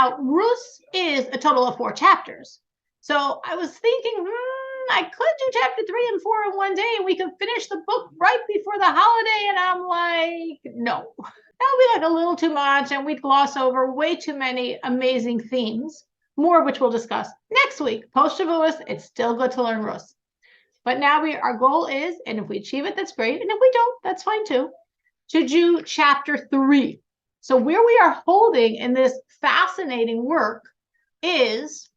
Now, Ruth is a total of 4 chapters. So I was thinking, I could do chapter 3 and 4 in one day, and we could finish the book right before the holiday. And I'm like, no, that would be like a little too much, and we'd gloss over way too many amazing themes, more of which we'll discuss next week. Post Shavuos, it's still good to learn Ruth. But now our goal is, and if we achieve it, that's great. And if we don't, that's fine too, to do chapter 3. So where we are holding in this fascinating work is,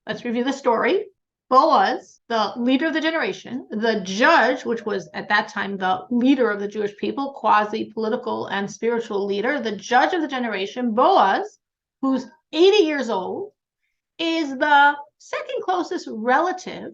let's review the story. Boaz, the leader of the generation, the judge, which was at that time the leader of the Jewish people, quasi-political and spiritual leader, the judge of the generation, Boaz, who's 80 years old, is the second closest relative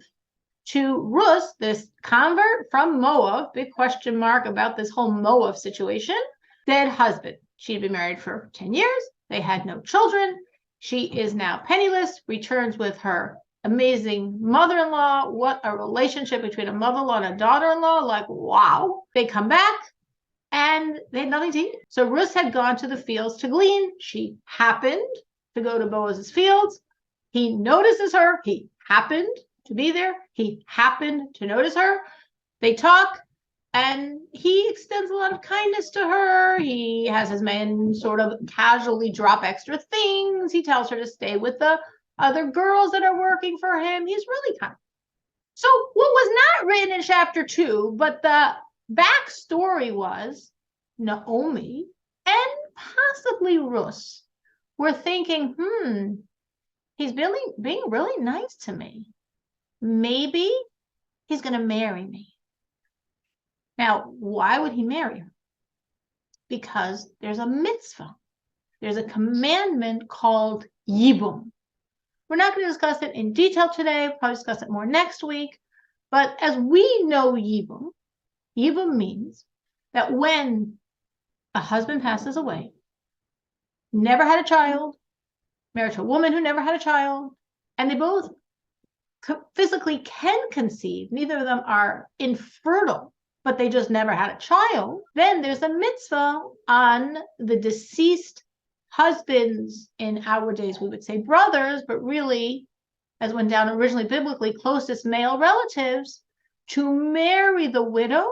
to Ruth, this convert from Moab, big question mark about this whole Moab situation, dead husband. She'd been married for 10 years. They had no children. She is now penniless, returns with her amazing mother-in-law. What a relationship between a mother-in-law and a daughter-in-law. Like, wow. They come back and they had nothing to eat. So Ruth had gone to the fields to glean. She happened to go to Boaz's fields. He notices her. He happened to be there. He happened to notice her. They talk, and he extends a lot of kindness to her. He has his men sort of casually drop extra things. He tells her to stay with the other girls that are working for him. He's really kind. So what was not written in chapter 2, but the backstory was Naomi and possibly Ruth were thinking, he's being really nice to me. Maybe he's going to marry me. Now, why would he marry her? Because there's a mitzvah. There's a commandment called yibum. We're not going to discuss it in detail today. We'll probably discuss it more next week. But as we know yibum, yibum means that when a husband passes away, never had a child, married to a woman who never had a child, and they both physically can conceive, neither of them are infertile, but they just never had a child, then there's a mitzvah on the deceased husbands. In our days, we would say brothers, but really, as went down originally biblically, closest male relatives, to marry the widow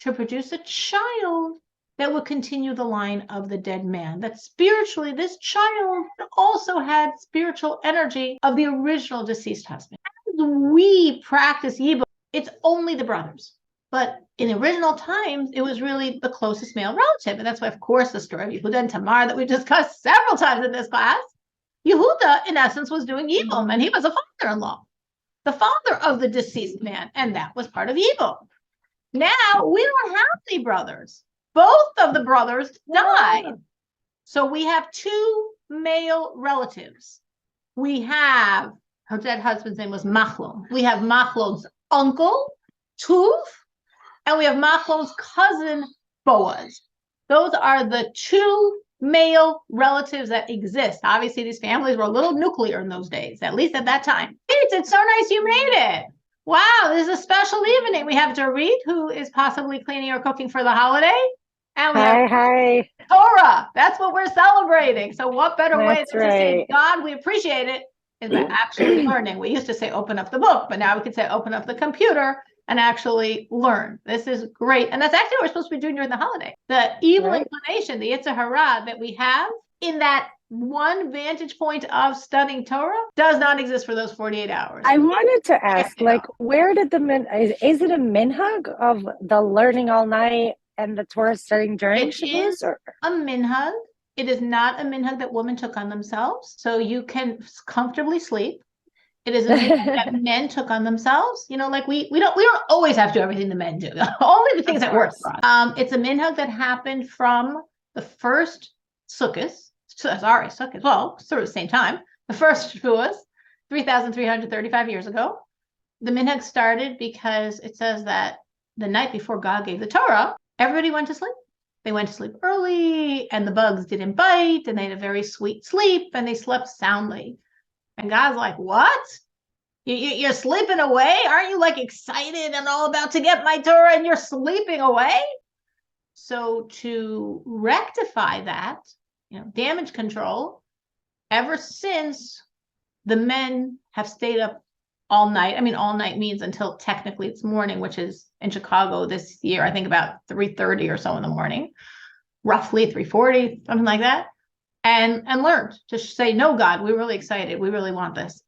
to produce a child that would continue the line of the dead man. That spiritually, this child also had spiritual energy of the original deceased husband. As we practice yibum, it's only the brothers. But in original times, it was really the closest male relative. And that's why, of course, the story of Yehuda and Tamar that we discussed several times in this class, Yehuda, in essence, was doing yibum, and he was a father-in-law, the father of the deceased man, and that was part of yibum. Now, we don't have any brothers. Both of the brothers died. So we have 2 male relatives. We have, her dead husband's name was Machlon. We have Machlon's uncle, Tuv, and we have Machlon's cousin, Boaz. Those are the 2 male relatives that exist. Obviously, these families were a little nuclear in those days, at least at that time. It's so nice you made it. Wow, this is a special evening. We have Dorit, who is possibly cleaning or cooking for the holiday. And we have Torah. That's what we're celebrating. So what better way than to say, God, we appreciate it, is by actually learning. We used to say open up the book, but now we could say open up the computer and actually learn. This is great. And that's actually what we're supposed to be doing during the holiday. The evil inclination, the Yetzer Hara that we have in that one vantage point of studying Torah does not exist for those 48 hours. I wanted to ask, where did is it a minhag of the learning all night and the Torah studying during Shavuos? It is a minhag. It is not a minhag that women took on themselves. So you can comfortably sleep. It is a minhag that men took on themselves. You know, like we don't always have to do everything the men do. Only the things that work for us. It's a minhag that happened from the first Sukkot. Well, sort of the same time. The first Shavuos, 3,335 years ago. The minhag started because it says that the night before God gave the Torah, everybody went to sleep. They went to sleep early, and the bugs didn't bite, and they had a very sweet sleep, and they slept soundly. And God's like, what? You're sleeping away? Aren't you like excited and all about to get my Torah, and you're sleeping away? So to rectify that, damage control, ever since the men have stayed up all night. I mean, all night means until technically it's morning, which is in Chicago this year, I think about 3:30 or so in the morning, roughly 3:40, something like that. And learned to say, no, God, we're really excited. We really want this.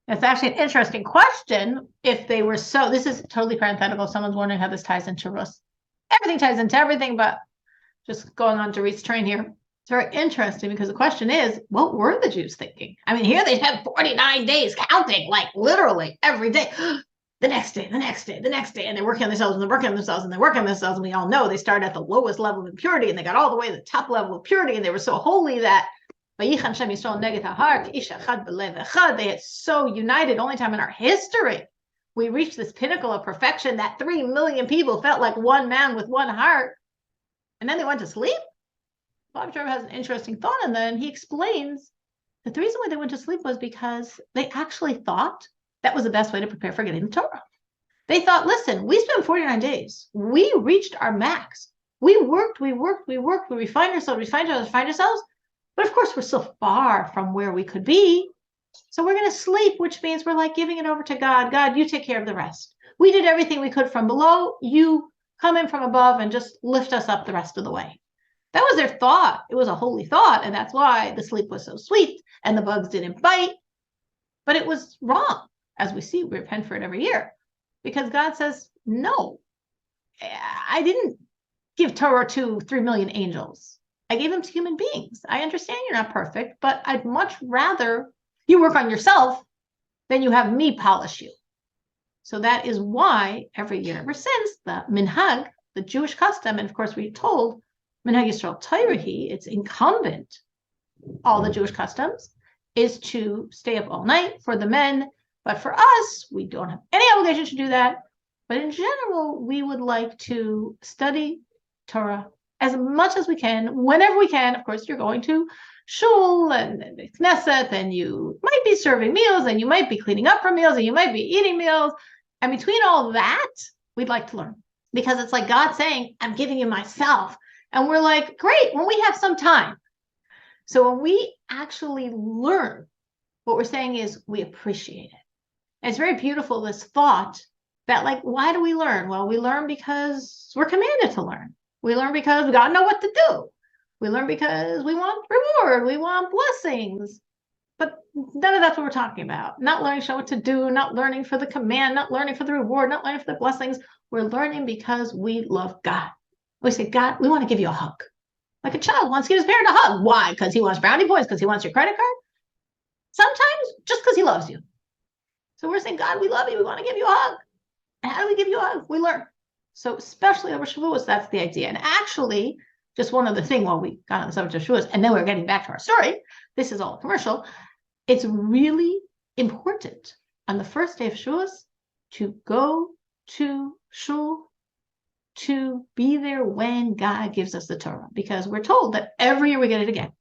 It's actually an interesting question. If they were so, this is totally parenthetical. Someone's wondering how this ties into Ruth. Everything ties into everything, but just going on to Ruth's train here. It's very interesting because the question is, what were the Jews thinking? I mean, here they had 49 days counting, like literally every day. The next day, the next day, the next day. And they're working on themselves and they're working on themselves and they're working on themselves. And we all know they started at the lowest level of impurity and they got all the way to the top level of purity. And they were so holy that they had so united. Only time in our history we reached this pinnacle of perfection that 3 million people felt like one man with one heart. And then they went to sleep. Bob Trevor has an interesting thought, and then he explains that the reason why they went to sleep was because they actually thought that was the best way to prepare for getting the Torah. They thought, listen, we spent 49 days. We reached our max. We worked, we refined ourselves. But of course, we're so far from where we could be. So we're going to sleep, which means we're like giving it over to God. God, you take care of the rest. We did everything we could from below. You come in from above and just lift us up the rest of the way. That was their thought. It was a holy thought. And that's why the sleep was so sweet and the bugs didn't bite. But it was wrong. As we see, we repent for it every year. Because God says, no, I didn't give Torah to 3 million angels. I gave them to human beings. I understand you're not perfect, but I'd much rather you work on yourself than you have me polish you. So that is why every year, ever since, the minhag, the Jewish custom, and of course we're told, minhag Yisrael Torah, it's incumbent, all the Jewish customs, is to stay up all night for the men. But for us, we don't have any obligation to do that. But in general, we would like to study Torah as much as we can, whenever we can. Of course, you're going to shul and Knesset, and you might be serving meals, and you might be cleaning up for meals, and you might be eating meals. And between all that, we'd like to learn. Because it's like God saying, I'm giving you myself. And we're like, great, when we have some time. So when we actually learn, what we're saying is we appreciate it. And it's very beautiful, this thought that, like, why do we learn? Well, we learn because we're commanded to learn. We learn because we got to know what to do. We learn because we want reward. We want blessings. But none of that's what we're talking about. Not learning to know what to do, not learning for the command, not learning for the reward, not learning for the blessings. We're learning because we love God. We say, God, we want to give you a hug. Like a child wants to give his parent a hug. Why? Because he wants brownie points, because he wants your credit card? Sometimes just because he loves you. So we're saying, God, we love you. We want to give you a hug. And how do we give you a hug? We learn. So especially over Shavuos, that's the idea. And actually, just one other thing while we got on the subject of Shavuos, and then we're getting back to our story. This is all commercial. It's really important on the first day of Shavuos to go to shul, to be there when God gives us the Torah, because we're told that every year we get it again.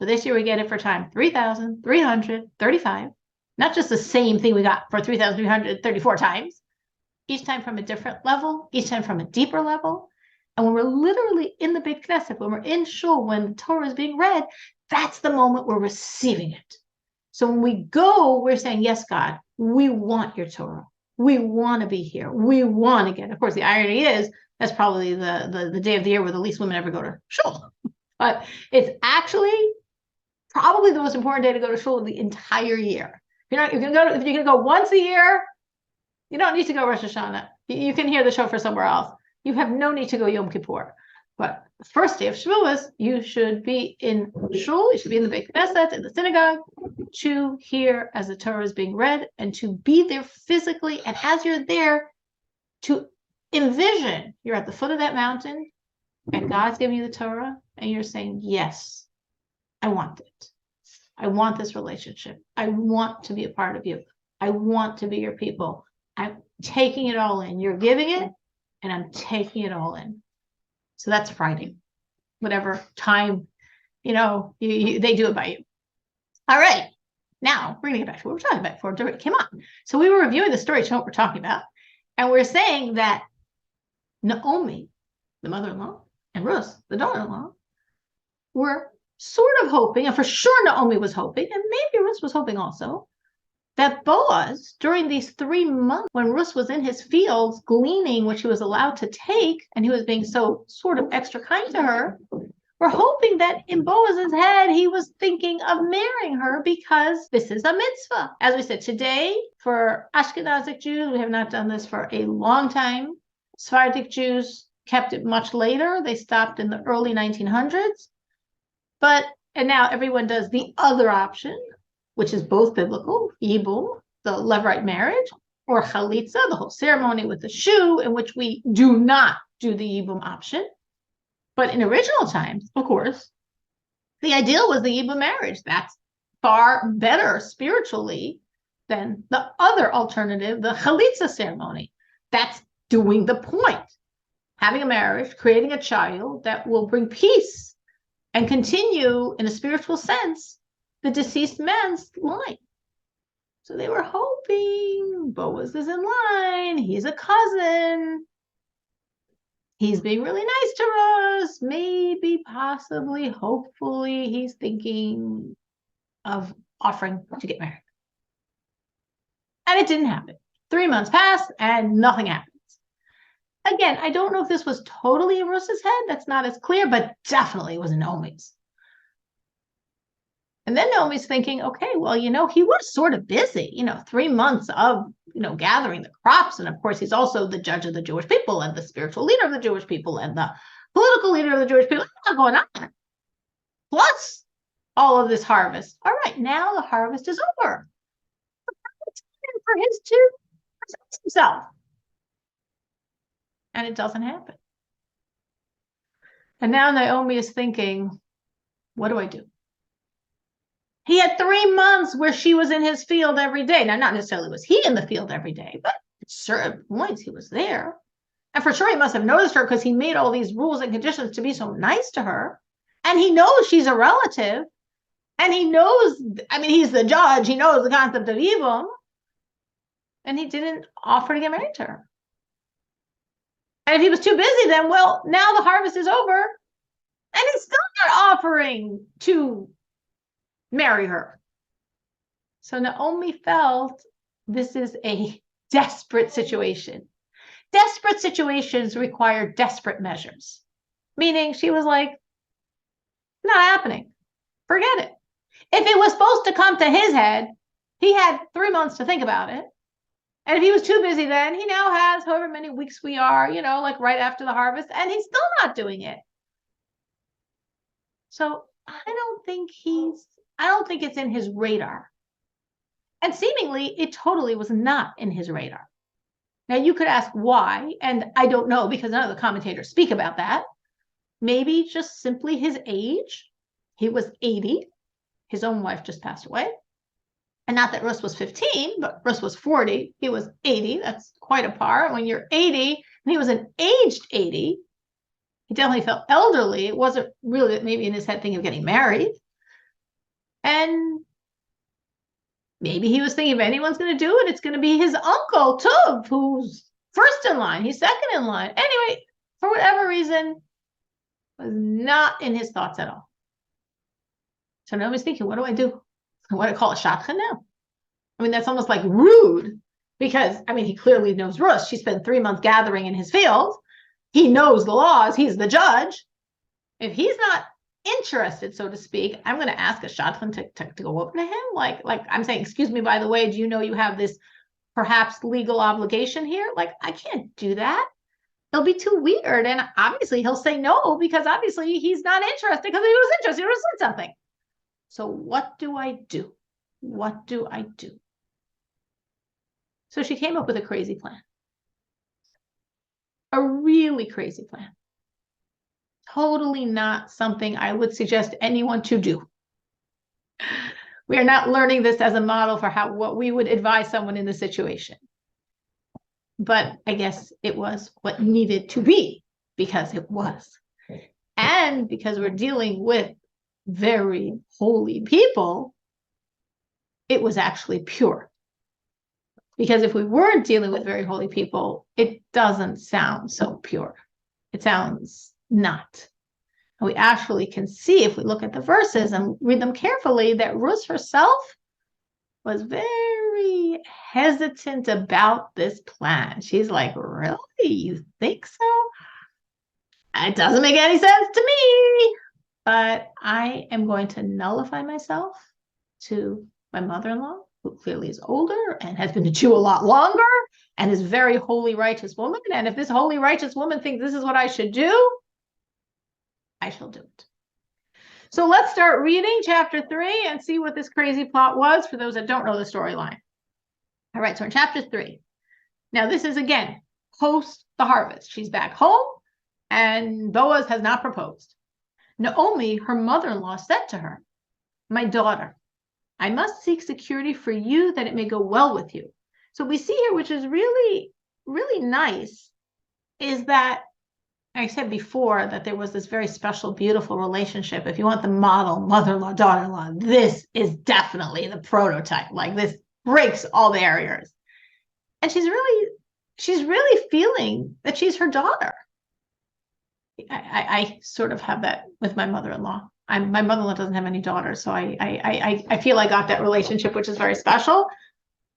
So this year we get it for time 3,335, not just the same thing we got for 3,334 times, each time from a different level, each time from a deeper level. And when we're literally in the Beit Knesset, when we're in shul, when the Torah is being read, that's the moment we're receiving it. So when we go, we're saying, yes, God, we want your Torah. We want to be here. We want to get it. Of course, the irony is that's probably the day of the year where the least women ever go to shul. But it's actually probably the most important day to go to shul of the entire year. If you're going to go once a year, you don't need to go Rosh Hashanah. You can hear the show for somewhere else. You have no need to go Yom Kippur. But the first day of Shavuos, you should be in shul, you should be in the Beit Knesset, in the synagogue, to hear as the Torah is being read, and to be there physically. And as you're there, to envision you're at the foot of that mountain, and God's giving you the Torah, and you're saying, yes, I want it. I want this relationship. I want to be a part of you. I want to be your people. I'm taking it all in. You're giving it, and I'm taking it all in. So that's Friday, whatever time, they do it by you. All right. Now we're going to get back to what we're talking about before it came on. So we were reviewing the story to know what we're talking about. And we're saying that Naomi, the mother-in-law, and Ruth, the daughter-in-law, were sort of hoping, and for sure Naomi was hoping, and maybe Ruth was hoping also, that Boaz, during these 3 months when Ruth was in his fields gleaning, which he was allowed to take, and he was being so sort of extra kind to her, we're hoping that in Boaz's head, he was thinking of marrying her because this is a mitzvah. As we said, today, for Ashkenazic Jews, we have not done this for a long time. Sephardic Jews kept it much later. They stopped in the early 1900s. And now everyone does the other option, which is both biblical, Yibum, the Levirate marriage, or Chalitza, the whole ceremony with the shoe, in which we do not do the Yibum option. But in original times, of course, the ideal was the Yibum marriage. That's far better spiritually than the other alternative, the Chalitza ceremony. That's doing the point. Having a marriage, creating a child that will bring peace and continue, in a spiritual sense, the deceased man's line. So they were hoping Boaz is in line. He's a cousin. He's being really nice to us. Maybe, possibly, hopefully, he's thinking of offering to get married. And it didn't happen. 3 months passed and nothing happens. Again, I don't know if this was totally in Ruth's head. That's not as clear, but definitely it was in Naomi's. And then Naomi's thinking, okay, well, he was sort of busy, 3 months of, gathering the crops. And of course, he's also the judge of the Jewish people and the spiritual leader of the Jewish people and the political leader of the Jewish people. What's going on? Plus all of this harvest. All right, now the harvest is over. It's time for his to present himself. And it doesn't happen. And now Naomi is thinking, what do I do? He had 3 months where she was in his field every day. Now, not necessarily was he in the field every day, but at certain points he was there. And for sure he must have noticed her because he made all these rules and conditions to be so nice to her. And he knows she's a relative. And he knows, he's the judge. He knows the concept of Yibum. And he didn't offer to get married to her. And if he was too busy, then, well, now the harvest is over. And he's still not offering to marry her. So Naomi felt this is a desperate situation. Desperate situations require desperate measures. Meaning she was like, not happening. Forget it. If it was supposed to come to his head, he had 3 months to think about it. And if he was too busy then, he now has however many weeks we are, like right after the harvest, and he's still not doing it. So I don't think it's in his radar. And seemingly, it totally was not in his radar. Now, you could ask why, and I don't know because none of the commentators speak about that. Maybe just simply his age. He was 80. His own wife just passed away. And not that Ruth was 15, but Ruth was 40. He was 80. That's quite a par. When you're 80, and he was an aged 80, he definitely felt elderly. It wasn't really maybe in his head thinking of getting married. And maybe he was thinking if anyone's going to do it, it's going to be his uncle, Tov, who's first in line. He's second in line. Anyway, for whatever reason, was not in his thoughts at all. So Naomi's thinking, what do I do? What do I call a shadchan now? That's almost like rude because, he clearly knows Ruth. She spent 3 months gathering in his field. He knows the laws. He's the judge. If he's not interested, so to speak, I'm going to ask a shadchan to go over to him. Like I'm saying, excuse me, by the way, do you know you have this perhaps legal obligation here? I can't do that. It'll be too weird. And obviously he'll say no because obviously he's not interested because if he was interested, he would have said something. So what do I do? What do I do? So she came up with a crazy plan. A really crazy plan. Totally not something I would suggest anyone to do. We are not learning this as a model for what we would advise someone in the situation. But I guess it was what needed to be because it was. And because we're dealing with very holy people, it was actually pure. Because if we weren't dealing with very holy people, it doesn't sound so pure. It sounds not. And we actually can see, if we look at the verses and read them carefully, that Ruth herself was very hesitant about this plan. She's like, really? You think so? It doesn't make any sense to me. But I am going to nullify myself to my mother-in-law, who clearly is older and has been a Jew a lot longer and is a very holy, righteous woman. And if this holy, righteous woman thinks this is what I should do, I shall do it. So let's start reading chapter 3 and see what this crazy plot was for those that don't know the storyline. All right, so in chapter 3, now this is again post the harvest. She's back home and Boaz has not proposed. Naomi, her mother-in-law, said to her, "My daughter, I must seek security for you that it may go well with you." So we see here, which is really, really nice, is that I said before that there was this very special, beautiful relationship. If you want the model mother-in-law, daughter-in-law, this is definitely the prototype. Like, this breaks all barriers. And she's really feeling that she's her daughter. I sort of have that with my mother-in-law. My mother-in-law doesn't have any daughters, so I feel I got that relationship, which is very special.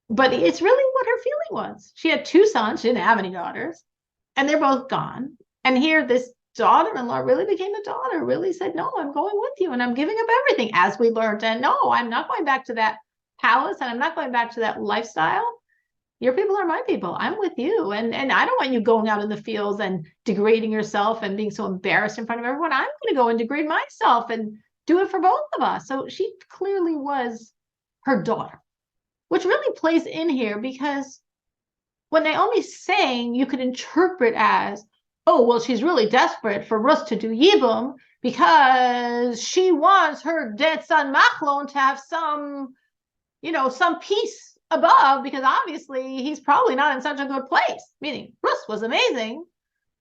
But it's really what her feeling was. She had 2 sons. She didn't have any daughters, and they're both gone. And here, this daughter-in-law really became a daughter, really said, no, I'm going with you and I'm giving up everything, as we learned. And no, I'm not going back to that palace and I'm not going back to that lifestyle. Your people are my people. I'm with you. And I don't want you going out in the fields and degrading yourself and being so embarrassed in front of everyone. I'm going to go and degrade myself and do it for both of us. So she clearly was her daughter, which really plays in here, because what Naomi's saying, you could interpret as, oh, well, she's really desperate for Ruth to do Yibum because she wants her dead son Machlon to have some peace above, because obviously he's probably not in such a good place. Meaning Ruth was amazing,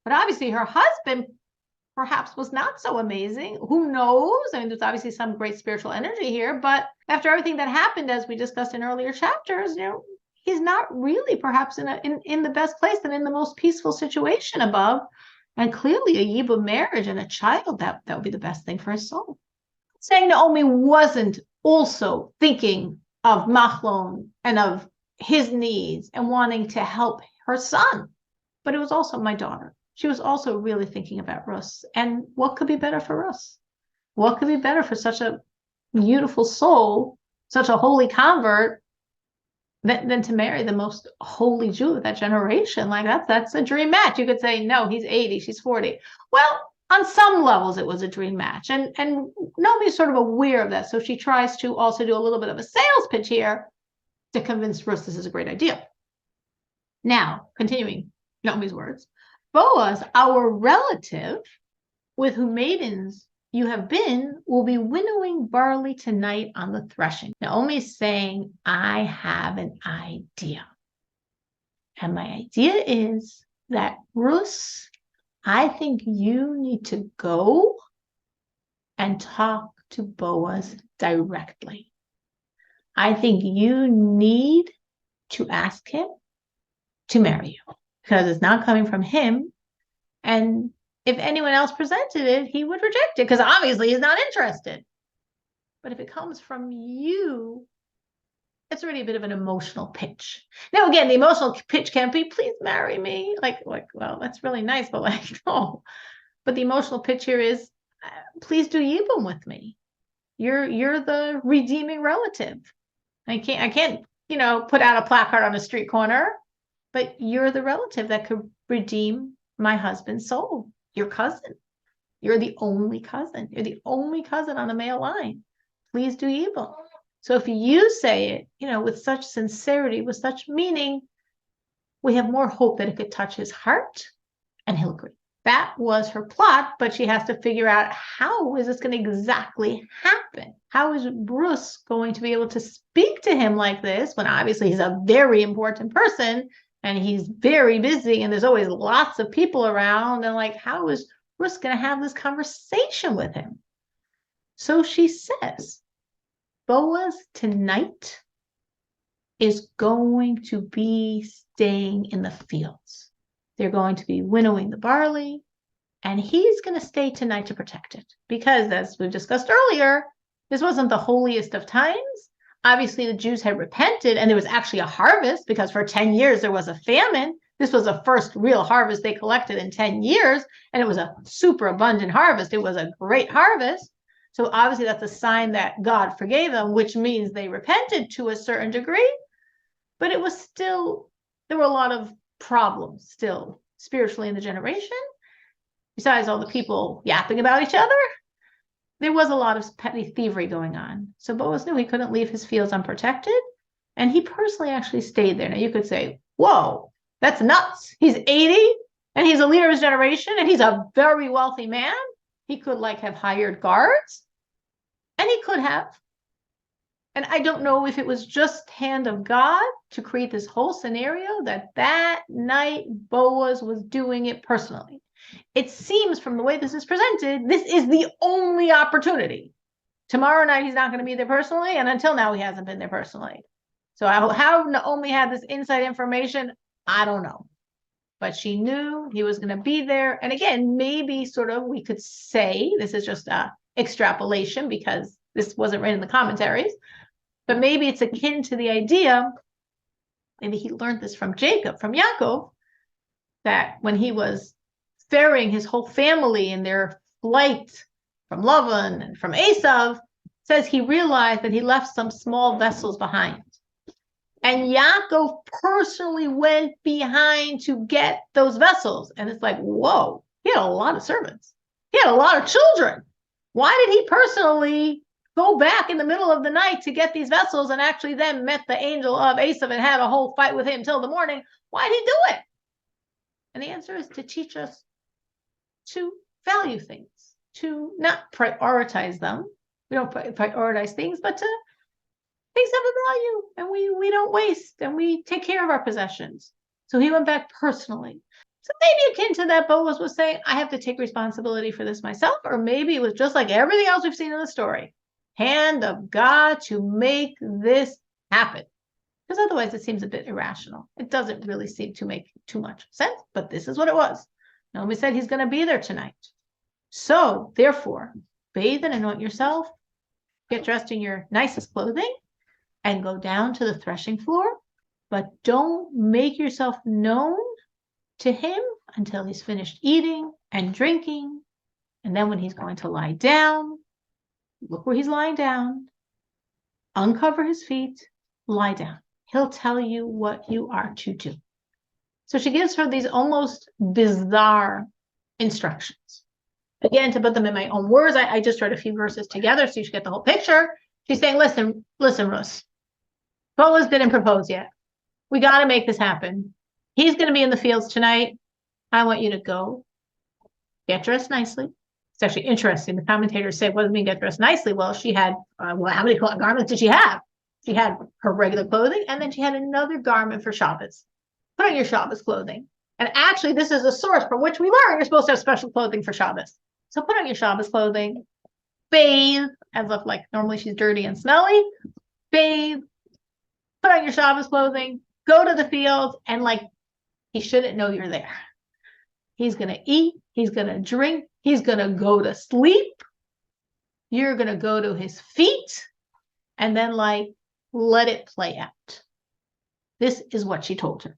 but obviously her husband perhaps was not so amazing. Who knows? I mean, there's obviously some great spiritual energy here, but after everything that happened, as we discussed in earlier chapters, he's not really perhaps in the best place and in the most peaceful situation above. And clearly a Yibum marriage and a child, that would be the best thing for his soul. Saying Naomi wasn't also thinking of Machlon and of his needs and wanting to help her son, but it was also my daughter. She was also really thinking about Ruth. And what could be better for Ruth? What could be better for such a beautiful soul, such a holy convert, than to marry the most holy Jew of that generation? Like, that's a dream match. You could say, no, he's 80, she's 40. Well, on some levels, it was a dream match. And Naomi's sort of aware of that. So she tries to also do a little bit of a sales pitch here to convince Ruth this is a great idea. Now, continuing Naomi's words, Boaz, our relative, with whom maidens you have been, will be winnowing barley tonight on the threshing. Naomi's saying, I have an idea. And my idea is that, Ruth, I think you need to go and talk to Boaz directly. I think you need to ask him to marry you, because it's not coming from him. And if anyone else presented it, he would reject it, because obviously he's not interested. But if it comes from you, it's already a bit of an emotional pitch. Now, again, the emotional pitch can't be, please marry me. Like, well, that's really nice, but no. But the emotional pitch here is, please do Yibum with me. You're the redeeming relative. I can't, put out a placard on a street corner, but you're the relative that could redeem my husband's soul. Your cousin. You're the only cousin. You're the only cousin on the male line. Please do Yibum. So if you say it, with such sincerity, with such meaning, we have more hope that it could touch his heart and he'll agree. That was her plot, but she has to figure out, how is this going to exactly happen? How is Bruce going to be able to speak to him like this when obviously he's a very important person and he's very busy and there's always lots of people around, and how is Bruce going to have this conversation with him? So she says, Boaz tonight is going to be staying in the fields. They're going to be winnowing the barley, and he's going to stay tonight to protect it. Because as we've discussed earlier, this wasn't the holiest of times. Obviously, the Jews had repented, and there was actually a harvest, because for 10 years there was a famine. This was the first real harvest they collected in 10 years, and it was a super abundant harvest. It was a great harvest. So obviously that's a sign that God forgave them, which means they repented to a certain degree. But it was still, there were a lot of problems still spiritually in the generation. Besides all the people yapping about each other, there was a lot of petty thievery going on. So Boaz knew he couldn't leave his fields unprotected, and he personally actually stayed there. Now you could say, whoa, that's nuts. He's 80 and he's a leader of his generation and he's a very wealthy man. He could have hired guards, and he could have. And I don't know if it was just hand of God to create this whole scenario that night Boaz was doing it personally. It seems from the way this is presented, this is the only opportunity. Tomorrow night, he's not going to be there personally, and until now, he hasn't been there personally. So how Naomi had this inside information, I don't know. But she knew he was going to be there. And again, maybe we could say, this is just extrapolation because this wasn't written in the commentaries, but maybe it's akin to the idea, maybe he learned this from Yaakov, that when he was ferrying his whole family in their flight from Lavan and from Esav, says he realized that he left some small vessels behind. And Yaakov personally went behind to get those vessels. And it's like, whoa, he had a lot of servants. He had a lot of children. Why did he personally go back in the middle of the night to get these vessels and actually then met the angel of Esav and had a whole fight with him till the morning? Why did he do it? And the answer is to teach us to value things, to not prioritize them. We don't prioritize things, but things have a value, and we don't waste, and we take care of our possessions. So he went back personally. So maybe akin to that, Boaz was saying, I have to take responsibility for this myself, or maybe it was just like everything else we've seen in the story. Hand of God to make this happen. Because otherwise it seems a bit irrational. It doesn't really seem to make too much sense, but this is what it was. Naomi said he's going to be there tonight. So, therefore, bathe and anoint yourself, get dressed in your nicest clothing, and go down to the threshing floor. But don't make yourself known to him until he's finished eating and drinking. And then when he's going to lie down, look where he's lying down, uncover his feet, lie down. He'll tell you what you are to do. So she gives her these almost bizarre instructions. Again, to put them in my own words, I just read a few verses together so you should get the whole picture. She's saying, listen, Ruth, Boaz didn't propose yet. We got to make this happen. He's going to be in the fields tonight. I want you to go get dressed nicely. It's actually interesting. The commentators say, what does it mean get dressed nicely? Well, she had, how many garments did she have? She had her regular clothing, and then she had another garment for Shabbos. Put on your Shabbos clothing. And actually, this is a source from which we learn you're supposed to have special clothing for Shabbos. So put on your Shabbos clothing, bathe, as if normally she's dirty and smelly, bathe, put on your Shabbos clothing, go to the field, and he shouldn't know you're there. He's going to eat, he's going to drink, he's going to go to sleep. You're going to go to his feet, and then let it play out. This is what she told her.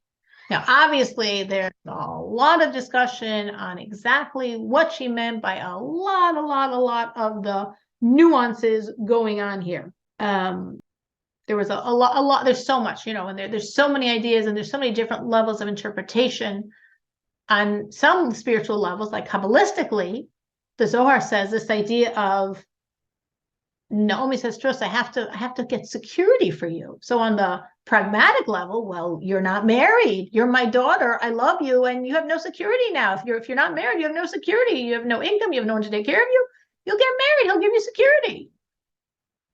Now, obviously, there's a lot of discussion on exactly what she meant by a lot of the nuances going on here. There was a lot, there's so much, and there's so many ideas and there's so many different levels of interpretation on some spiritual levels, like Kabbalistically, the Zohar says this idea of Naomi says, Trust, I have to get security for you. So on the pragmatic level, well, you're not married. You're my daughter. I love you. And you have no security now. If you're not married, you have no security. You have no income. You have no one to take care of you. You'll get married. He'll give you security.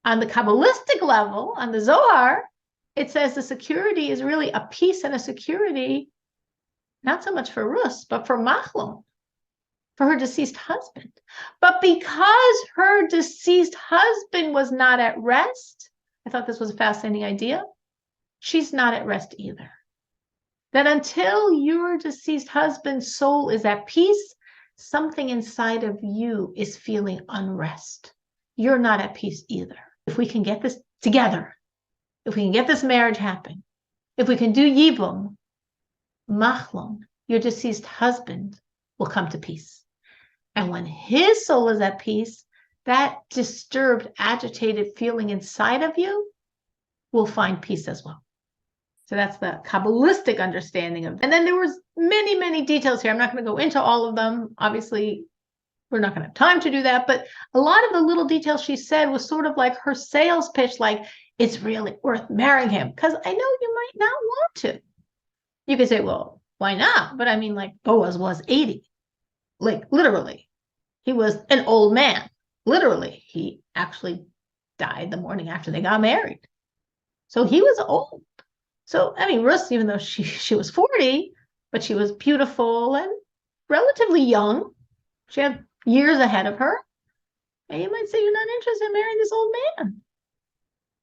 On the Kabbalistic level, on the Zohar, it says the security is really a peace and a security, not so much for Ruth, but for Machlon, for her deceased husband. But because her deceased husband was not at rest, I thought this was a fascinating idea, she's not at rest either. That until your deceased husband's soul is at peace, something inside of you is feeling unrest. You're not at peace either. If we can get this together, if we can get this marriage happen, if we can do yibum, machlon, your deceased husband will come to peace. And when his soul is at peace, that disturbed, agitated feeling inside of you will find peace as well. So that's the Kabbalistic understanding of it. And then there was many, many details here. I'm not going to go into all of them. Obviously, we're not going to have time to do that. But a lot of the little details she said was sort of like her sales pitch, like, it's really worth marrying him. Because I know you might not want to. You could say, well, why not? But I mean, like, Boaz was 80. Like, literally. He was an old man. Literally. He actually died the morning after they got married. So he was old. So, I mean, Ruth, even though she was 40, but she was beautiful and relatively young. She had years ahead of her. And you might say you're not interested in marrying this old man.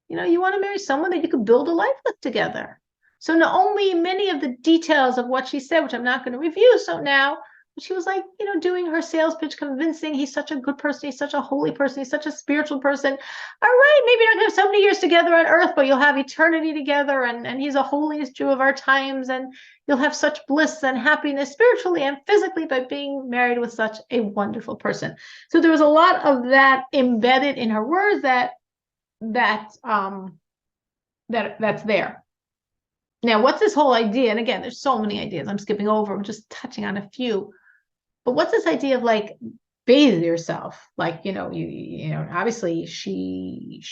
You know, you want to marry someone that you could build a life with together. So not only many of the details of what she said, which I'm not going to review, so now she was like, you know, doing her sales pitch, convincing he's such a good person, he's such a holy person, he's such a spiritual person. All right, maybe you're not going to have so many years together on earth, but you'll have eternity together, and he's the holiest Jew of our times, and you'll have such bliss and happiness spiritually and physically by being married with such a wonderful person. So there was a lot of that embedded in her words that's there. Now, what's this whole idea? And again, there's so many ideas. I'm skipping over. I'm just touching on a few. But what's this idea of like bathe yourself? Like, you know, you know, obviously she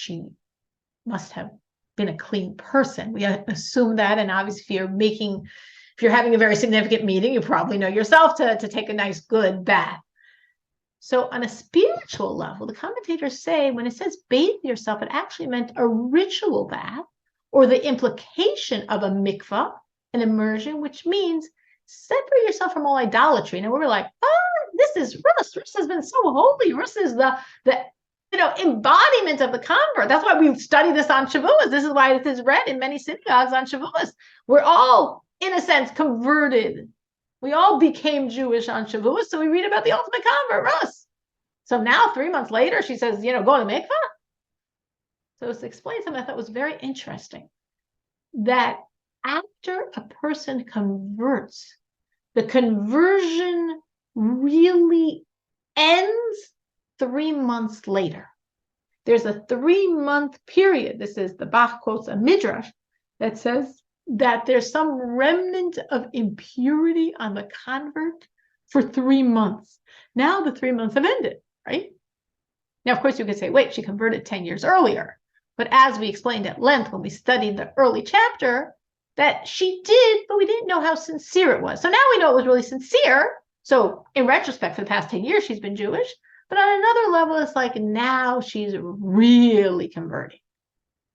must have been a clean person. We assume that. And obviously if you're having a very significant meeting, you probably know yourself to take a nice, good bath. So on a spiritual level, the commentators say when it says bathe yourself, it actually meant a ritual bath, or the implication of a mikvah, an immersion, which means separate yourself from all idolatry. Now we're like, oh, this is Ruth. Ruth has been so holy. Ruth is the embodiment of the convert. That's why we study this on Shavuos. This is why this is read in many synagogues on Shavuos. We're all, in a sense, converted. We all became Jewish on Shavuos, so we read about the ultimate convert, Ruth. So now, 3 months later, she says, you know, go to mikvah. So to explain something I thought was very interesting, that after a person converts, the conversion really ends 3 months later. There's a 3-month period. This is the Bach quotes a midrash that says that there's some remnant of impurity on the convert for 3 months. Now the 3 months have ended, right? Now, of course, you could say, wait, she converted 10 years earlier. But as we explained at length when we studied the early chapter, that she did, but we didn't know how sincere it was. So now we know it was really sincere. So in retrospect, for the past 10 years, she's been Jewish. But on another level, it's like now she's really converting.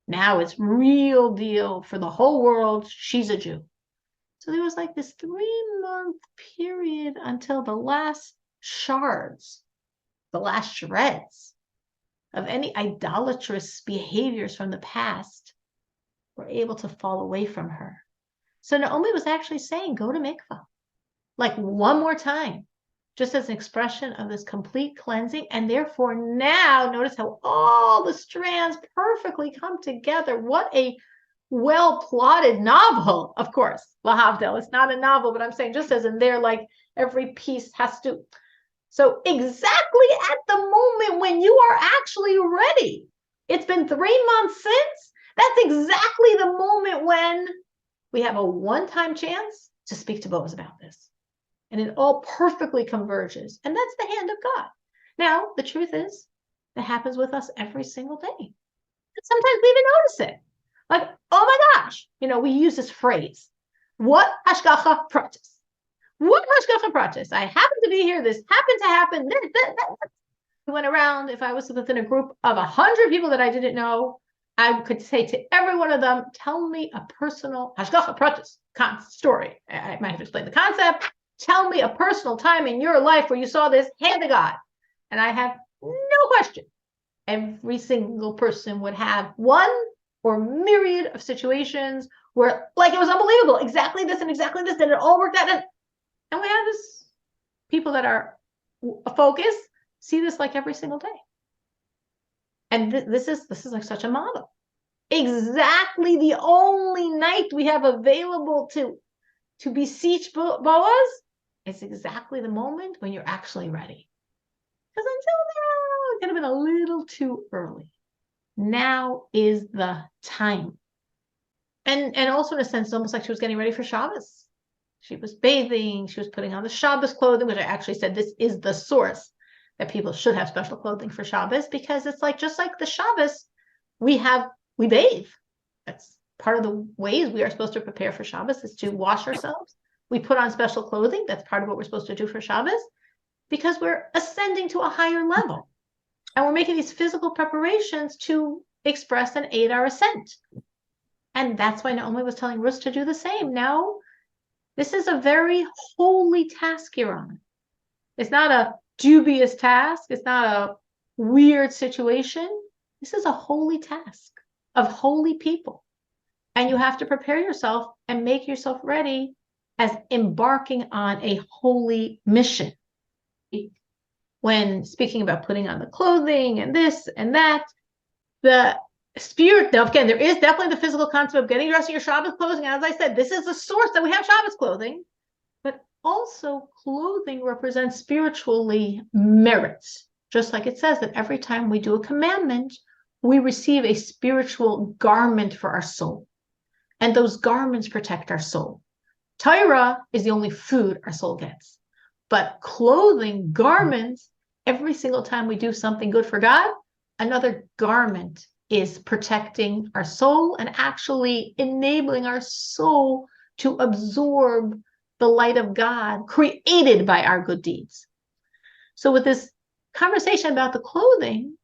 Now it's real deal for the whole world. She's a Jew. So there was like this 3-month period until the last shards, the last shreds of any idolatrous behaviors from the past were able to fall away from her. So Naomi was actually saying, go to mikvah, like one more time, just as an expression of this complete cleansing. And therefore now, notice how all the strands perfectly come together. What a well-plotted novel, of course. Lahavdil, it's not a novel, but I'm saying just as in there, like every piece has to. So exactly at the moment when you are actually ready, it's been 3 months since, that's exactly the moment when we have a one-time chance to speak to Boaz about this. And it all perfectly converges. And that's the hand of God. Now, the truth is, that happens with us every single day. And sometimes we even notice it. Like, oh my gosh, you know, we use this phrase, what hashgacha pratis? What hashgacha pratis? I happen to be here. This happened to happen. We went around. If I was within a group of 100 people that I didn't know, I could say to every one of them, tell me a personal hashgacha pratis story. I might have explained the concept. Tell me a personal time in your life where you saw this hand of God. And I have no question. Every single person would have one or myriad of situations where, like, it was unbelievable. Exactly this and it all worked out. And we have this people that are focus, see this like every single day. And this is like such a model. Exactly the only night we have available to beseech Boaz is exactly the moment when you're actually ready. Because until now, it could have been a little too early. Now is the time. And also in a sense, it's almost like she was getting ready for Shabbos. She was bathing, she was putting on the Shabbos clothing, which I actually said this is the source that people should have special clothing for Shabbos, because it's like, just like the Shabbos, we bathe. That's part of the ways we are supposed to prepare for Shabbos, is to wash ourselves. We put on special clothing. That's part of what we're supposed to do for Shabbos, because we're ascending to a higher level. And we're making these physical preparations to express and aid our ascent. And that's why Naomi was telling Ruth to do the same. Now, this is a very holy task you're on. It's not a dubious task. It's not a weird situation. This is a holy task of holy people. And you have to prepare yourself and make yourself ready as embarking on a holy mission. When speaking about putting on the clothing and this and that, the spirit, now again, there is definitely the physical concept of getting dressed in your Shabbos clothing. And as I said, this is the source that we have Shabbos clothing. But also, clothing represents spiritually merits. Just like it says that every time we do a commandment, we receive a spiritual garment for our soul. And those garments protect our soul. Torah is the only food our soul gets. But clothing, garments, every single time we do something good for God, another garment is protecting our soul and actually enabling our soul to absorb the light of God created by our good deeds. So with this conversation about the clothing,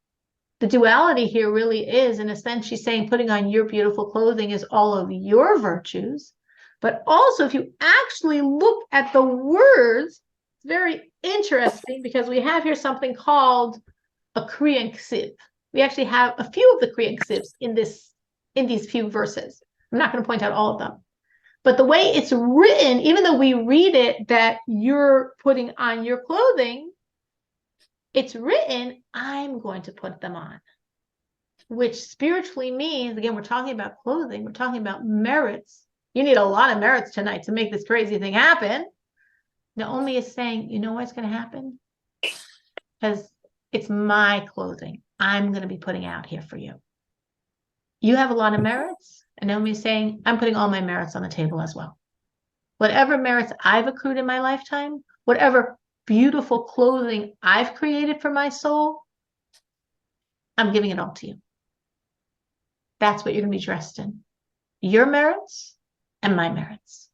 the duality here really is, in a sense, she's saying putting on your beautiful clothing is all of your virtues. But also, if you actually look at the words, it's very interesting, because we have here something called a Kriyan Ksiv. We actually have a few of the Kriyan Ksivs in these few verses. I'm not going to point out all of them. But the way it's written, even though we read it that you're putting on your clothing, it's written, I'm going to put them on. Which spiritually means, again, we're talking about clothing, we're talking about merits. You need a lot of merits tonight to make this crazy thing happen. Naomi is saying, you know what's going to happen? Because it's my clothing I'm going to be putting out here for you. You have a lot of merits. And Naomi is saying, I'm putting all my merits on the table as well. Whatever merits I've accrued in my lifetime, whatever beautiful clothing I've created for my soul, I'm giving it all to you. That's what you're going to be dressed in. Your merits and my merits.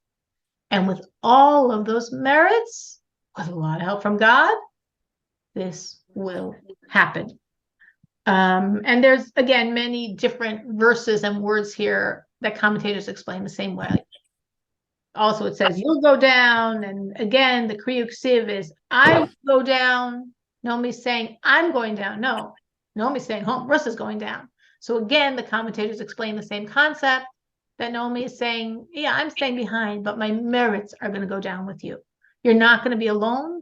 And with all of those merits, with a lot of help from God, this will happen. And there's, again, many different verses and words here that commentators explain the same way. Also, it says, you'll go down. And again, the Kriyan Ksiv is, I go down. Naomi's saying, I'm going down. No, Naomi's saying, Ruth is going down. So again, the commentators explain the same concept, that Naomi is saying, yeah, I'm staying behind, but my merits are going to go down with you. You're not going to be alone.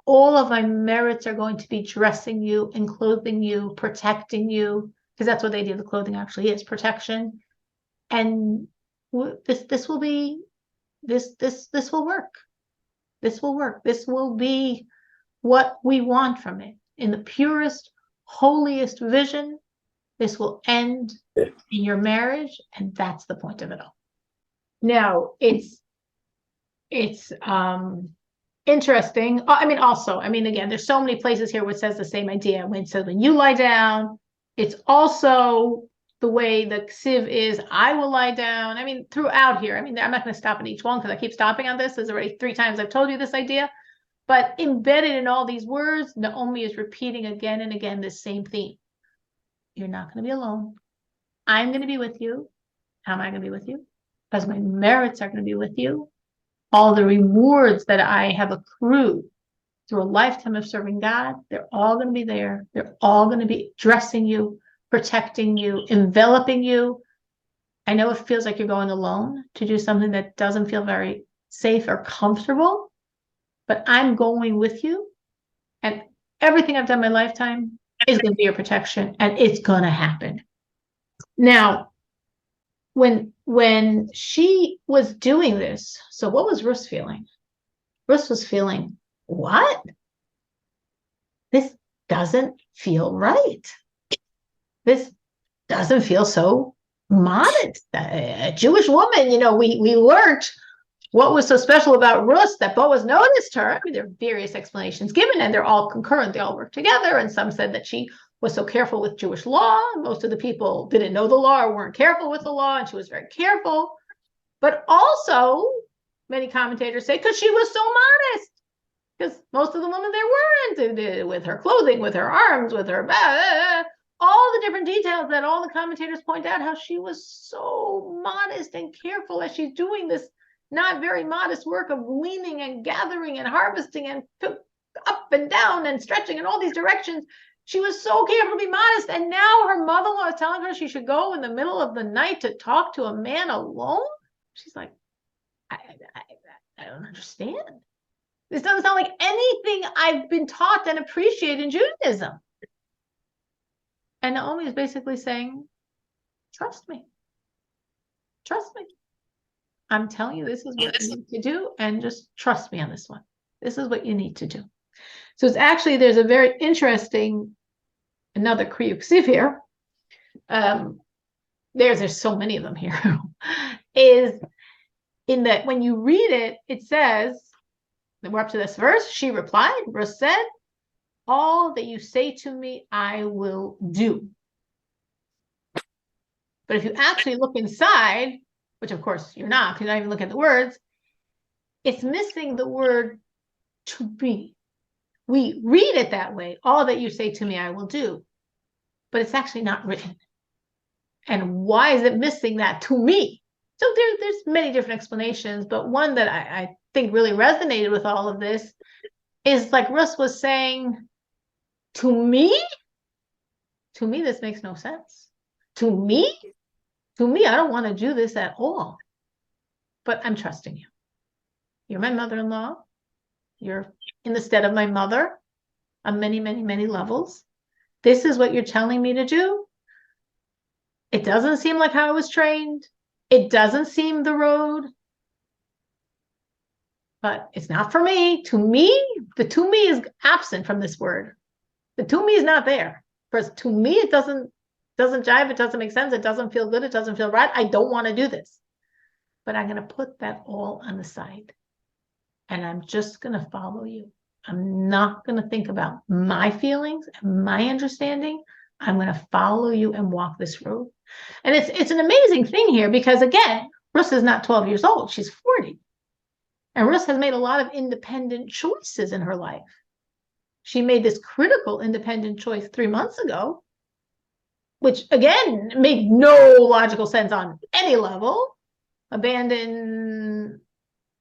All of my merits are going to be dressing you and clothing you, protecting you, because that's what the idea of the clothing actually is, protection. And this will be, this will work. This will work. This will be what we want from it. In the purest, holiest vision, this will end in your marriage, and that's the point of it all. Now, it's interesting. Again, there's so many places here where it says the same idea. When it says when you lie down, it's also the way the Ksiv is, I will lie down. Throughout here. I'm not going to stop at each one because I keep stopping on this. There's already 3 times I've told you this idea. But embedded in all these words, Naomi is repeating again and again this same theme. You're not going to be alone. I'm going to be with you. How am I going to be with you? Because my merits are going to be with you. All the rewards that I have accrued through a lifetime of serving God, they're all going to be there. They're all going to be dressing you, protecting you, enveloping you. I know it feels like you're going alone to do something that doesn't feel very safe or comfortable, but I'm going with you. And everything I've done in my lifetime is going to be your protection, and it's going to happen. Now, when she was doing this, so what was Ruth feeling? Ruth was feeling, what? This doesn't feel right. This doesn't feel so modest. A Jewish woman, we learned what was so special about Ruth that Boaz noticed her. I mean, there are various explanations given, and they're all concurrent. They all work together. And some said that she was so careful with Jewish law. Most of the people didn't know the law or weren't careful with the law, and she was very careful. But also, many commentators say, because she was so modest. Because most of the women there weren't, with her clothing, with her arms, with her all the different details that all the commentators point out, how she was so modest and careful as she's doing this not very modest work of gleaning and gathering and harvesting and up and down and stretching in all these directions. She was so careful to be modest. And now her mother-in-law is telling her she should go in the middle of the night to talk to a man alone. She's like, I don't understand. This doesn't sound like anything I've been taught and appreciate in Judaism. And Naomi is basically saying, trust me. Trust me. I'm telling you, this is what you need to do, and just trust me on this one. This is what you need to do. So it's actually, there's a very interesting, another Kriuk Siv here. There's so many of them here. Is in that when you read it, it says, we're up to this verse, she replied, Ruth said, all that you say to me, I will do. But if you actually look inside, which of course you're not, because you don't even look at the words, it's missing the word to be. We read it that way, all that you say to me, I will do. But it's actually not written. And why is it missing that to me? So there's many different explanations, but one that I think really resonated with all of this is like Ruth was saying, to me, this makes no sense. To me, I don't want to do this at all. But I'm trusting you. You're my mother-in-law. You're in the stead of my mother on many, many, many levels. This is what you're telling me to do. It doesn't seem like how I was trained. It doesn't seem the road. But it's not for me. To me, the to me is absent from this word. The to me is not there. Because to me, it doesn't jive. It doesn't make sense. It doesn't feel good. It doesn't feel right. I don't want to do this. But I'm going to put that all on the side. And I'm just going to follow you. I'm not going to think about my feelings and my understanding. I'm going to follow you and walk this road. And it's an amazing thing here because, again, Ruth is not 12 years old. She's 40. And Ruth has made a lot of independent choices in her life. She made this critical independent choice 3 months ago, which, again, made no logical sense on any level. Abandon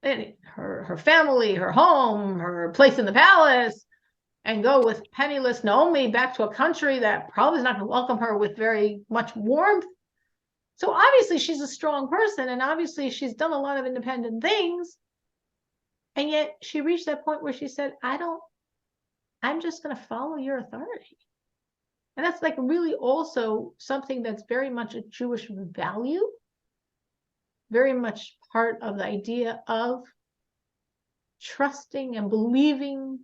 her family, her home, her place in the palace, and go with penniless Naomi back to a country that probably is not going to welcome her with very much warmth. So obviously she's a strong person, and obviously she's done a lot of independent things. And yet she reached that point where she said, I'm just going to follow your authority. And that's like really also something that's very much a Jewish value, very much part of the idea of trusting and believing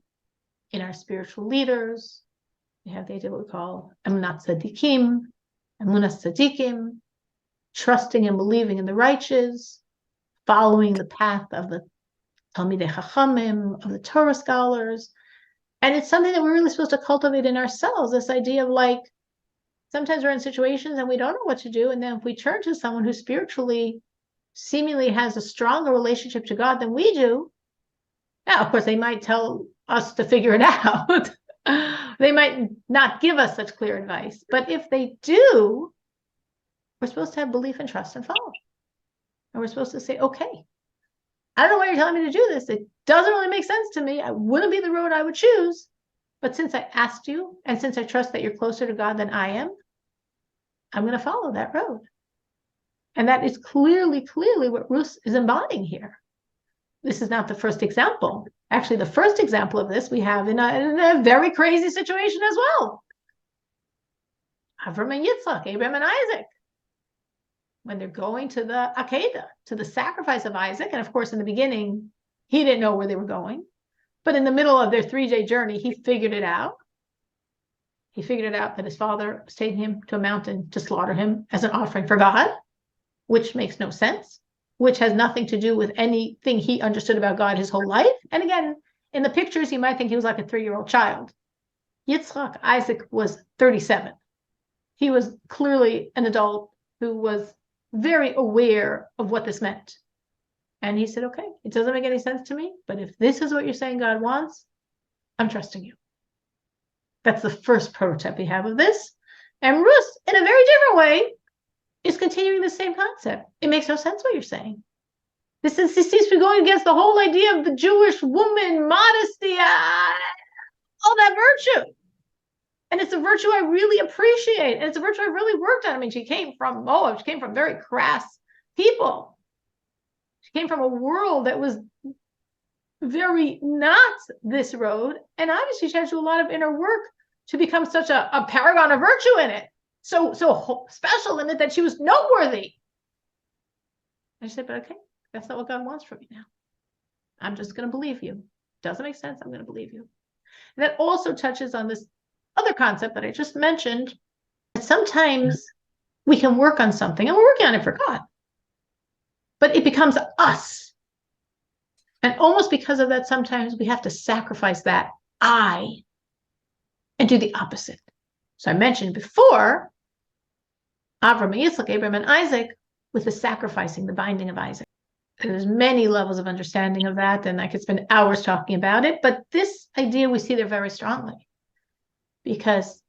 in our spiritual leaders. We have the idea what we call emunat tzadikim, emunas tzadikim, trusting and believing in the righteous, following the path of the Talmidei Chachamim, of the Torah scholars. And it's something that we're really supposed to cultivate in ourselves, this idea of like, sometimes we're in situations and we don't know what to do. And then if we turn to someone who spiritually seemingly has a stronger relationship to God than we do, now, of course, they might tell us to figure it out. They might not give us such clear advice. But if they do, we're supposed to have belief and trust and follow. And we're supposed to say, okay, I don't know why you're telling me to do this. It doesn't really make sense to me. It wouldn't be the road I would choose. But since I asked you, and since I trust that you're closer to God than I am, I'm going to follow that road. And that is clearly what Ruth is embodying here. This is not the first example. Actually, the first example of this we have in a very crazy situation as well. Avram and Yitzchak, Abraham and Isaac, when they're going to the Akedah, to the sacrifice of Isaac. And of course, in the beginning, he didn't know where they were going. But in the middle of their 3-day journey, he figured it out. He figured it out that his father was taking him to a mountain to slaughter him as an offering for God, which makes no sense, which has nothing to do with anything he understood about God his whole life. And again, in the pictures, you might think he was like a 3-year-old child. Yitzchak, Isaac, was 37. He was clearly an adult who was very aware of what this meant. And he said, okay, it doesn't make any sense to me, but if this is what you're saying God wants, I'm trusting you. That's the first prototype we have of this. And Ruth, in a very different way, is continuing the same concept. It makes no sense what you're saying. This seems to be going against the whole idea of the Jewish woman, modesty, all that virtue. And it's a virtue I really appreciate. And it's a virtue I really worked on. I mean, she came from Moab. She came from very crass people. She came from a world that was very not this road. And obviously she had to do a lot of inner work to become such a paragon of virtue in it. So special in it that she was noteworthy. And she said, but okay, that's not what God wants from me now. I'm just going to believe you. Doesn't make sense. I'm going to believe you. And that also touches on this other concept that I just mentioned. Sometimes we can work on something and we're working on it for God, but it becomes us. And almost because of that, sometimes we have to sacrifice that I and do the opposite. So I mentioned before, Avram and Yitzchak, Abraham and Isaac, with the sacrificing, the binding of Isaac. There's many levels of understanding of that, and I could spend hours talking about it, but this idea we see there very strongly. Because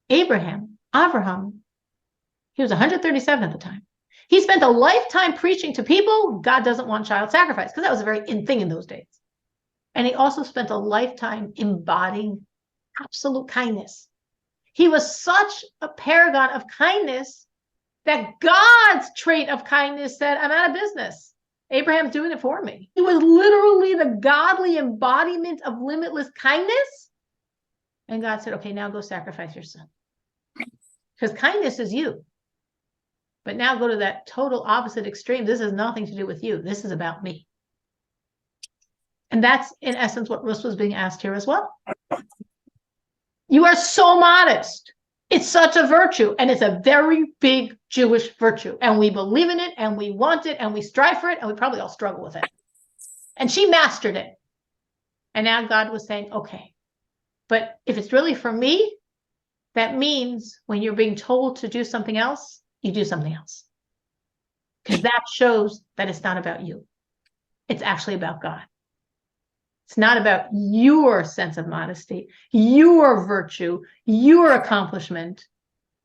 Abraham, he was 137 at the time. He spent a lifetime preaching to people God doesn't want child sacrifice, because that was a very in thing in those days. And he also spent a lifetime embodying absolute kindness. He was such a paragon of kindness that God's trait of kindness said, I'm out of business. Abraham's doing it for me. He was literally the godly embodiment of limitless kindness. And God said, okay, now go sacrifice your son. Because kindness is you. But now go to that total opposite extreme. This has nothing to do with you. This is about me. And that's, in essence, what Ruth was being asked here as well. You are so modest. It's such a virtue. And it's a very big Jewish virtue. And we believe in it, and we want it, and we strive for it, and we probably all struggle with it. And she mastered it. And now God was saying, okay, but if it's really for me, that means when you're being told to do something else, you do something else. Because that shows that it's not about you. It's actually about God. It's not about your sense of modesty, your virtue, your accomplishment,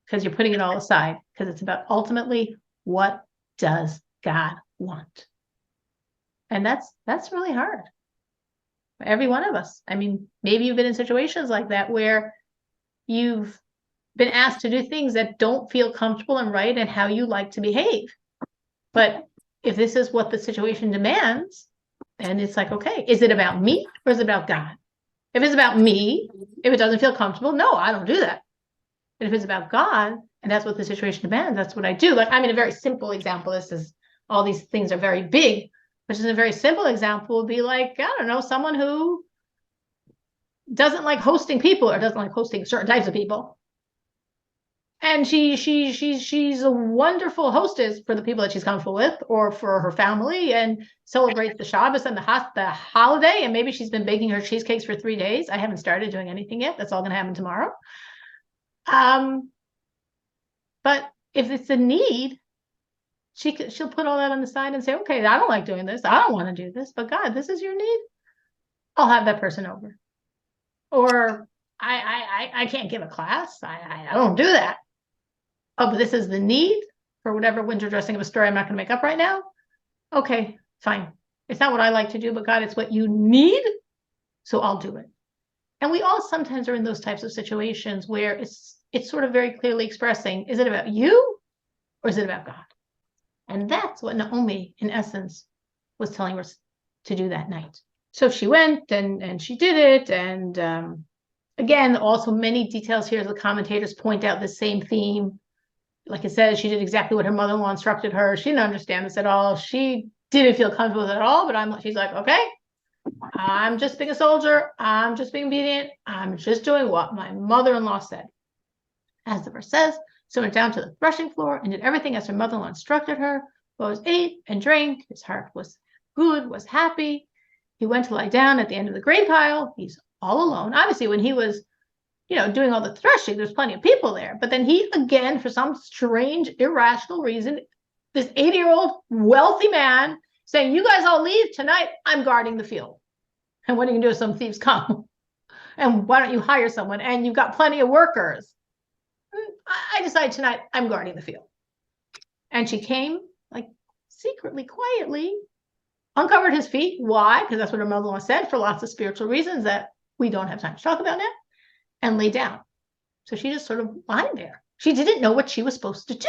because you're putting it all aside, because it's about ultimately, what does God want? And that's really hard. Every one of us. I mean, maybe you've been in situations like that where you've been asked to do things that don't feel comfortable and right and how you like to behave. But if this is what the situation demands, then it's like, okay, is it about me or is it about God? If it's about me, if it doesn't feel comfortable, no, I don't do that. But if it's about God and that's what the situation demands, that's what I do. Like, I mean, a very simple example, this is, all these things are very big, which is a very simple example would be like, I don't know, someone who doesn't like hosting people or doesn't like hosting certain types of people. And she's a wonderful hostess for the people that she's comfortable with or for her family, and celebrates the Shabbos and the holiday. And maybe she's been baking her cheesecakes for 3 days. I haven't started doing anything yet. That's all going to happen tomorrow. But if it's a need, she'll put all that on the side and say, okay, I don't like doing this. I don't want to do this, but God, this is your need. I'll have that person over. Or I can't give a class. I don't do that. Oh, but this is the need for whatever winter dressing of a story I'm not going to make up right now. Okay, fine. It's not what I like to do, but God, it's what you need. So I'll do it. And we all sometimes are in those types of situations where it's sort of very clearly expressing, is it about you or is it about God? And that's what Naomi, in essence, was telling us to do that night. So she went and she did it. And again, also many details here as the commentators point out the same theme. Like it says, she did exactly what her mother-in-law instructed her. She didn't understand this at all. She didn't feel comfortable with it at all, but she's like, okay, I'm just being a soldier. I'm just being obedient. I'm just doing what my mother-in-law said. As the verse says, so went down to the threshing floor and did everything as her mother-in-law instructed her. Boaz ate and drank. His heart was good, was happy. He went to lie down at the end of the grain pile. He's all alone. Obviously, when he was, doing all the threshing, there's plenty of people there. But then he, again, for some strange, irrational reason, this 80-year-old wealthy man saying, you guys all leave tonight. I'm guarding the field. And what are you going to do if some thieves come? And why don't you hire someone? And you've got plenty of workers. I decided tonight I'm guarding the field. And she came like secretly, quietly, uncovered his feet. Why? Because that's what her mother-in-law said, for lots of spiritual reasons that we don't have time to talk about now, and lay down. So she just sort of lying there. She didn't know what she was supposed to do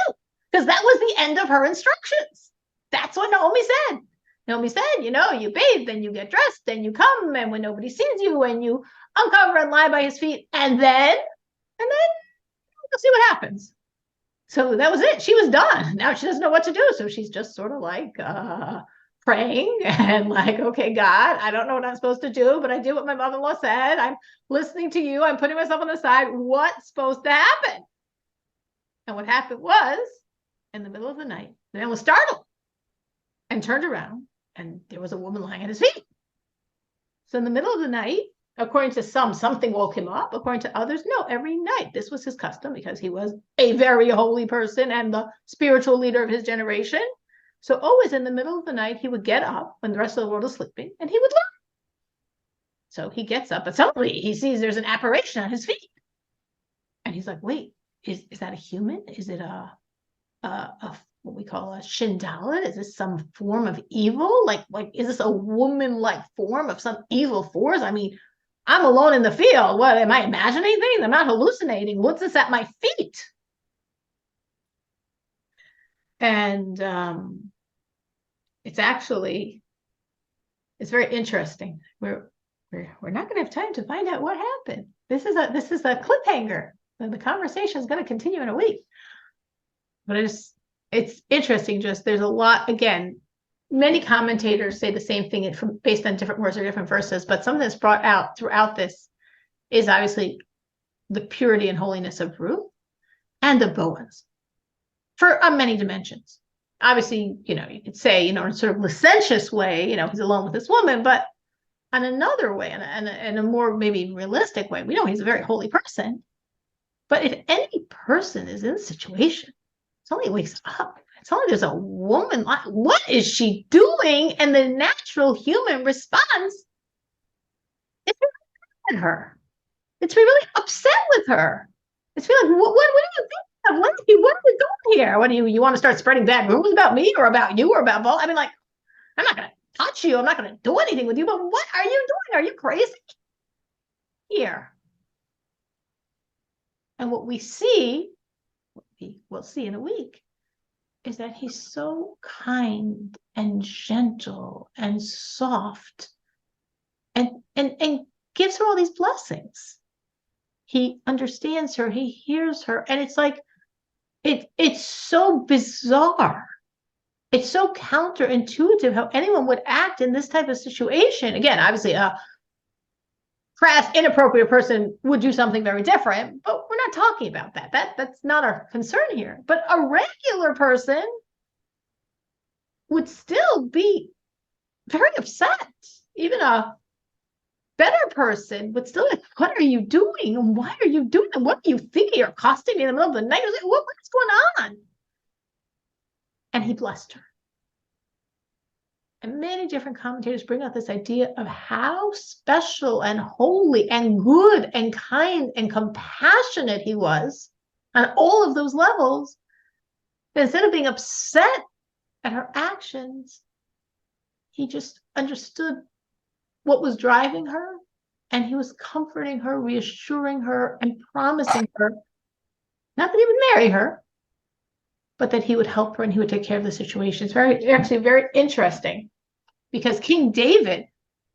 because that was the end of her instructions. That's what Naomi said. Naomi said, you bathe, then you get dressed, then you come, and when nobody sees you, and you uncover and lie by his feet, and then we'll see what happens. So that was it. She was done. Now she doesn't know what to do. So she's just sort of like praying and like, okay, God, I don't know what I'm supposed to do, but I did what my mother-in-law said. I'm listening to you. I'm putting myself on the side. What's supposed to happen? And what happened was, in the middle of the night, the man was startled and turned around, and there was a woman lying at his feet. So in the middle of the night, according to some, something woke him up. According to others, no, every night. This was his custom because he was a very holy person and the spiritual leader of his generation. So always in the middle of the night, he would get up when the rest of the world is sleeping, and he would look. So he gets up, but suddenly he sees there's an apparition on his feet. And he's like, wait, is that a human? Is it a what we call a Shindala? Is this some form of evil? Like, is this a woman-like form of some evil force? I mean, I'm alone in the field. What, am I imagining things? I'm not hallucinating. What's this at my feet? And it's very interesting. We're not going to have time to find out what happened. This is a cliffhanger. The conversation is going to continue in a week. But it's interesting. Just there's a lot. Again, many commentators say the same thing based on different words or different verses. But something that's brought out throughout this is obviously the purity and holiness of Ruth and of Boaz, on many dimensions. Obviously, you could say, in a sort of licentious way, he's alone with this woman, but on another way, and a more maybe realistic way, we know he's a very holy person. But if any person is in a situation, somebody wakes up, suddenly there's a woman, what is she doing? And the natural human response is to be mad at her. It's to be really upset with her. It's to be like, what do you think? What are we doing here? What do you want to start spreading bad rumors about me or about you or about both? I mean, like, I'm not going to touch you. I'm not going to do anything with you, but what are you doing? Are you crazy? Here. And what we see, we'll see in a week, is that he's so kind and gentle and soft and gives her all these blessings. He understands her, he hears her, and it's like, it's so bizarre. It's so counterintuitive how anyone would act in this type of situation. Again, obviously, a crass, inappropriate person would do something very different, but we're not talking about that. That's not our concern here. But a regular person would still be very upset. Even a better person would still like, what are you doing? And why are you doing it? What are you thinking? You're accosting me in the middle of the night. Like, what's going on? And he blessed her. And many different commentators bring out this idea of how special and holy and good and kind and compassionate he was on all of those levels. That instead of being upset at her actions, he just understood what was driving her, and he was comforting her, reassuring her, and promising her, not that he would marry her, but that he would help her and he would take care of the situation. It's actually very interesting, because King David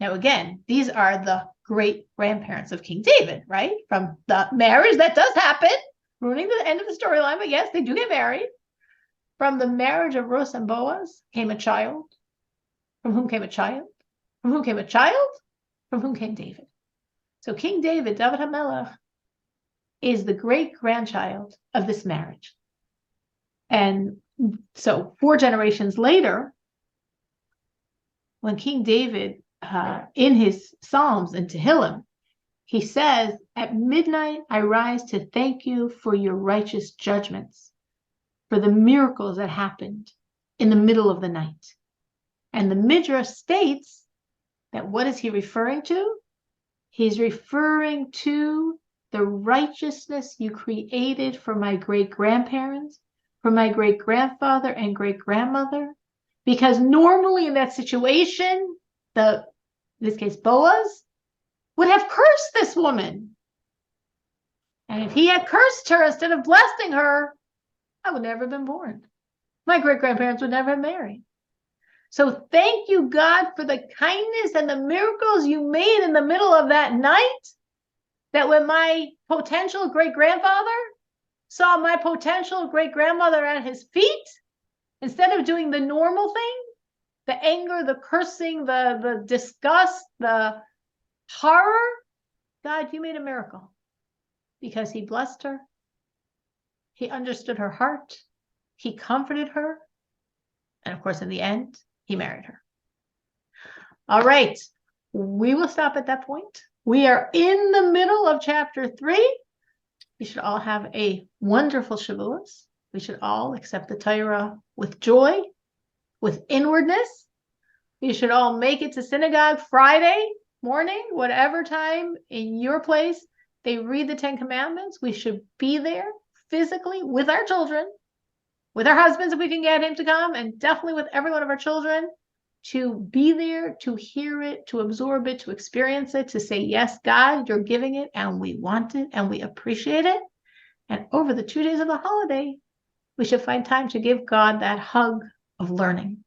Now, again, these are the great grandparents of King David, right? From the marriage that does happen, ruining the end of the storyline, but yes, they do get married. From the marriage of Ruth and Boaz came a child, from whom came a child, from whom came a child, from whom came David. So King David, David HaMelech, is the great-grandchild of this marriage. And so 4 generations later, when King David, in his Psalms and Tehillim, he says, at midnight I rise to thank you for your righteous judgments, for the miracles that happened in the middle of the night. And the Midrash states that what is he referring to? He's referring to the righteousness you created for my great-grandparents, for my great-grandfather and great-grandmother. Because normally in that situation, in this case, Boaz, would have cursed this woman. And if he had cursed her instead of blessing her, I would never have been born. My great-grandparents would never have married. So thank you, God, for the kindness and the miracles you made in the middle of that night, that when my potential great-grandfather saw my potential great-grandmother at his feet, instead of doing the normal thing, the anger, the cursing, the disgust, the horror, God, you made a miracle because he blessed her. He understood her heart. He comforted her. And of course, in the end, he married her. All right. We will stop at that point. We are in the middle of chapter 3. You should all have a wonderful Shavuos. We should all accept the Torah with joy, with inwardness. You should all make it to synagogue Friday morning, whatever time in your place they read the 10 Commandments. We should be there physically with our children, with our husbands if we can get him to come, and definitely with every one of our children, to be there, to hear it, to absorb it, to experience it, to say, yes, God, you're giving it, and we want it, and we appreciate it. And over the 2 days of the holiday, we should find time to give God that hug of learning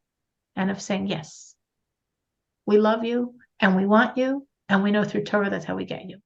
and of saying, yes, we love you, and we want you, and we know through Torah that's how we get you.